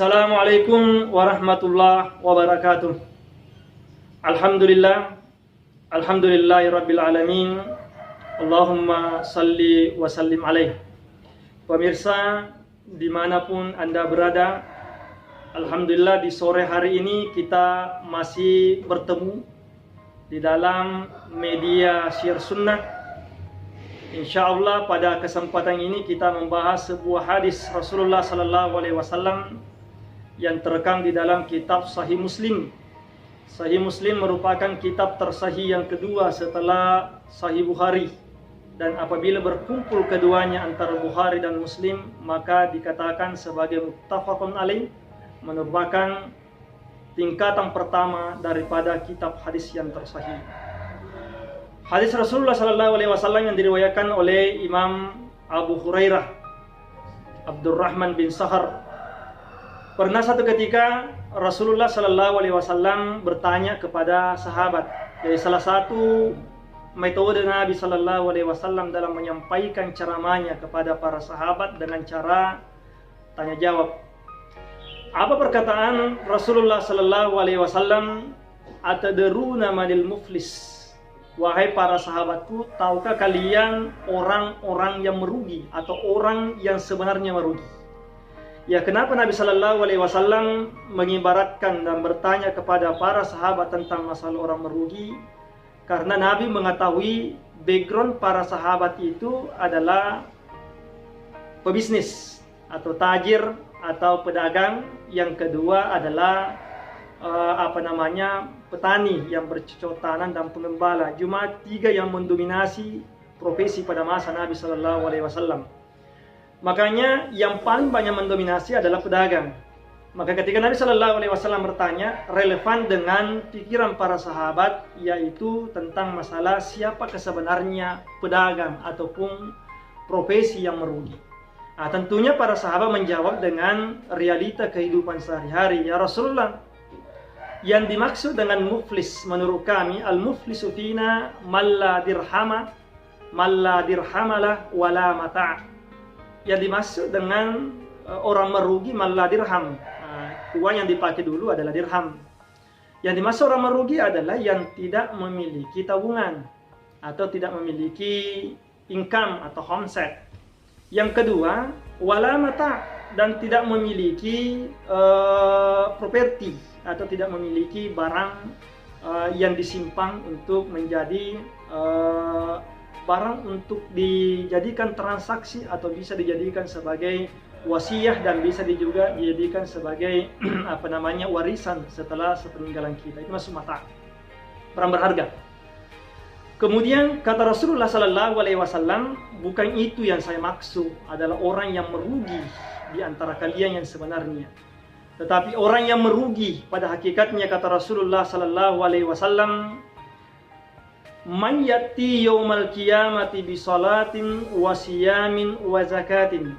Assalamualaikum warahmatullahi wabarakatuh. Alhamdulillahirabbil alamin. Allahumma salli wa sallim alaih. Pemirsa dimanapun Anda berada, alhamdulillah di sore hari ini kita masih bertemu di dalam media Syiar Sunnah. Insya Allah pada kesempatan ini kita membahas sebuah hadis Rasulullah SAW yang terekam di dalam kitab Sahih Muslim. Sahih Muslim merupakan kitab tersahih yang kedua setelah Sahih Bukhari. Dan apabila berkumpul keduanya antara Bukhari dan Muslim, maka dikatakan sebagai muttafaqun alaih, merupakan tingkatan pertama daripada kitab hadis yang tersahih. Hadis Rasulullah SAW yang diriwayatkan oleh Imam Abu Hurairah, Abdurrahman bin Sahar. Pernah satu ketika Rasulullah SAW bertanya kepada sahabat. Jadi salah satu metode Nabi SAW dalam menyampaikan ceramahnya kepada para sahabat dengan cara tanya jawab. Apa perkataan Rasulullah SAW? Atadruna manil muflis? Wahai para sahabatku, tahukah kalian orang-orang yang merugi atau orang yang sebenarnya merugi? Ya, kenapa Nabi SAW mengibaratkan dan bertanya kepada para sahabat tentang masalah orang merugi? Karena Nabi mengetahui background para sahabat itu adalah pebisnis atau tajir atau pedagang. Yang kedua adalah petani yang bercocok tanam dan pengembala. Cuma tiga yang mendominasi profesi pada masa Nabi SAW. Makanya yang paling banyak mendominasi adalah pedagang. Maka ketika Nabi SAW bertanya, relevan dengan pikiran para sahabat, yaitu tentang masalah siapakah sebenarnya pedagang ataupun profesi yang merugi. Nah, tentunya para sahabat menjawab dengan realita kehidupan sehari-hari. Ya Rasulullah, yang dimaksud dengan muflis menurut kami, al-muflisu fina malla dirhamalah wala mata'. Yang dimaksud dengan orang merugi malla dirham. Uang yang dipakai dulu adalah dirham. Yang dimaksud orang merugi adalah yang tidak memiliki tabungan atau tidak memiliki income atau homset. Yang kedua, wala mata', dan tidak memiliki properti atau tidak memiliki barang yang disimpan untuk menjadi barang untuk dijadikan transaksi atau bisa dijadikan sebagai wasiah dan bisa juga dijadikan sebagai warisan setelah sepeninggalan kita. Itu masuk mata, barang berharga. Kemudian kata Rasulullah SAW, bukan itu yang saya maksud, adalah orang yang merugi di antara kalian yang sebenarnya. Tetapi orang yang merugi pada hakikatnya, kata Rasulullah SAW, man yati yaumal qiyamati bi salatin wa siyamin wa zakatin.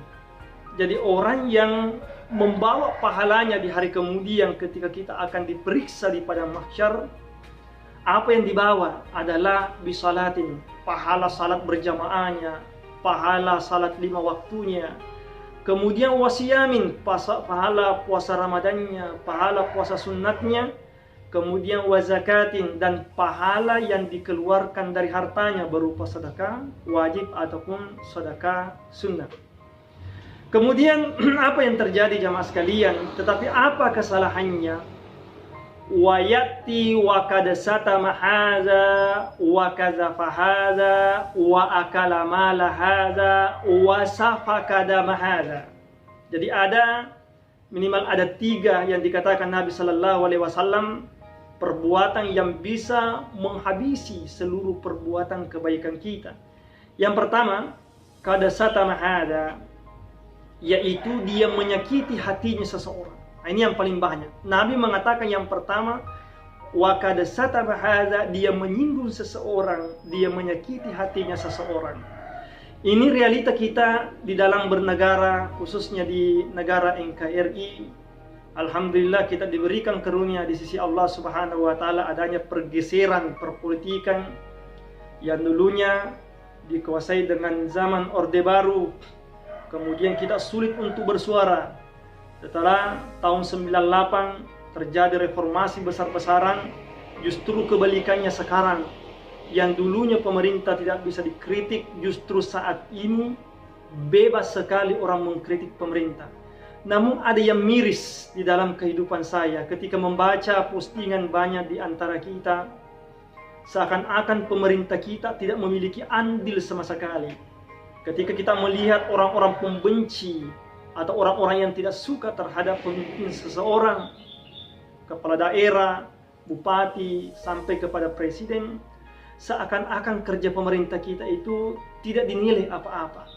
Jadi orang yang membawa pahalanya di hari kemudian ketika kita akan diperiksa di padang mahsyar, apa yang dibawa adalah bisalatin, pahala salat berjamaahnya, pahala salat 5 waktunya. Kemudian wasiyamin, pahala puasa Ramadannya, pahala puasa sunnatnya. Kemudian wazakatin, dan pahala yang dikeluarkan dari hartanya berupa sedekah wajib ataupun sedekah sunnah. Kemudian apa yang terjadi jamaah sekalian? Tetapi apa kesalahannya? Wa yati wa kad satama hadza wa kazafa hadza wa akala mala hadza wa safaka dama hadza. Jadi minimal ada 3 yang dikatakan Nabi SAW, perbuatan yang bisa menghabisi seluruh perbuatan kebaikan kita. Yang pertama, kad satama hadza, yaitu dia menyakiti hatinya seseorang. Nah, ini yang paling banyak. Nabi mengatakan yang pertama, wa kad satama hadza, dia menyinggung seseorang, dia menyakiti hatinya seseorang. Ini realita kita di dalam bernegara, khususnya di negara NKRI. Alhamdulillah kita diberikan karunia di sisi Allah Subhanahu wa taala adanya pergeseran perpolitikan yang dulunya dikuasai dengan zaman Orde Baru. Kemudian kita sulit untuk bersuara. Setelah tahun 98 terjadi reformasi besar-besaran, justru kebalikannya sekarang. Yang dulunya pemerintah tidak bisa dikritik, justru saat ini bebas sekali orang mengkritik pemerintah. Namun ada yang miris di dalam kehidupan saya ketika membaca postingan banyak di antara kita, seakan-akan pemerintah kita tidak memiliki andil sama sekali. Ketika kita melihat orang-orang pembenci atau orang-orang yang tidak suka terhadap pemimpin seseorang, kepala daerah, bupati, sampai kepada presiden, seakan-akan kerja pemerintah kita itu tidak dinilai apa-apa.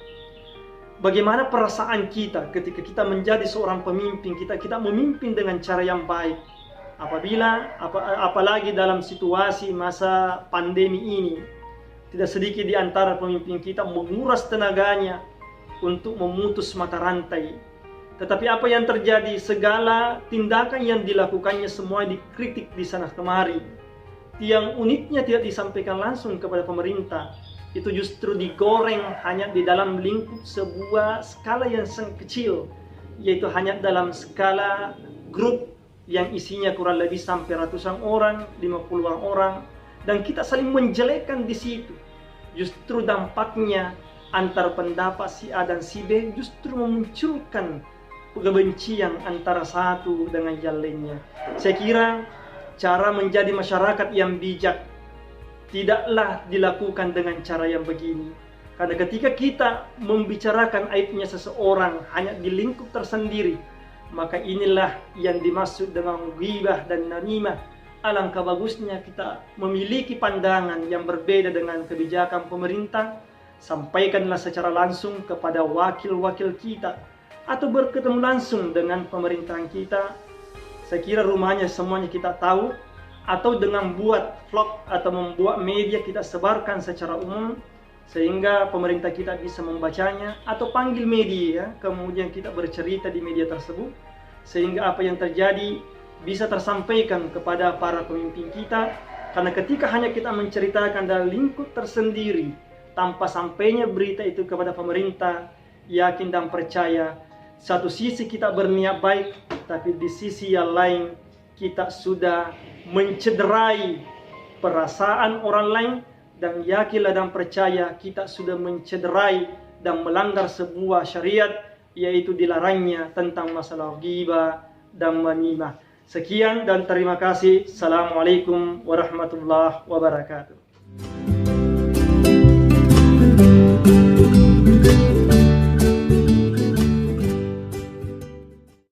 Bagaimana perasaan kita ketika kita menjadi seorang pemimpin, kita memimpin dengan cara yang baik. Apalagi dalam situasi masa pandemi ini, tidak sedikit di antara pemimpin kita menguras tenaganya untuk memutus mata rantai. Tetapi apa yang terjadi? Segala tindakan yang dilakukannya semua dikritik di sana kemari. Yang uniknya tidak disampaikan langsung kepada pemerintah. Itu justru digoreng hanya di dalam lingkup sebuah skala yang sangat kecil, yaitu hanya dalam skala grup yang isinya kurang lebih sampai ratusan orang, 50-an orang, dan kita saling menjelekkan di situ. Justru dampaknya antar pendapat si A dan si B justru memunculkan kebencian antara satu dengan yang lainnya. Saya kira cara menjadi masyarakat yang bijak tidaklah dilakukan dengan cara yang begini. Karena ketika kita membicarakan aibnya seseorang hanya di lingkup tersendiri, maka inilah yang dimaksud dengan ghibah dan namimah. Alangkah bagusnya kita memiliki pandangan yang berbeda dengan kebijakan pemerintah, sampaikanlah secara langsung kepada wakil-wakil kita, atau berketemu langsung dengan pemerintahan kita. Saya kira rumahnya semuanya kita tahu, atau dengan buat vlog atau membuat media kita sebarkan secara umum sehingga pemerintah kita bisa membacanya, atau panggil media, kemudian kita bercerita di media tersebut sehingga apa yang terjadi bisa tersampaikan kepada para pemimpin kita. Karena ketika hanya kita menceritakan dalam lingkup tersendiri tanpa sampainya berita itu kepada pemerintah, yakin dan percaya satu sisi kita berniat baik, tapi di sisi yang lain kita sudah mencederai perasaan orang lain, dan yakinlah dan percaya kita sudah mencederai dan melanggar sebuah syariat, yaitu dilarangnya tentang masalah ghibah dan namimah. Sekian dan terima kasih. Assalamualaikum warahmatullahi wabarakatuh.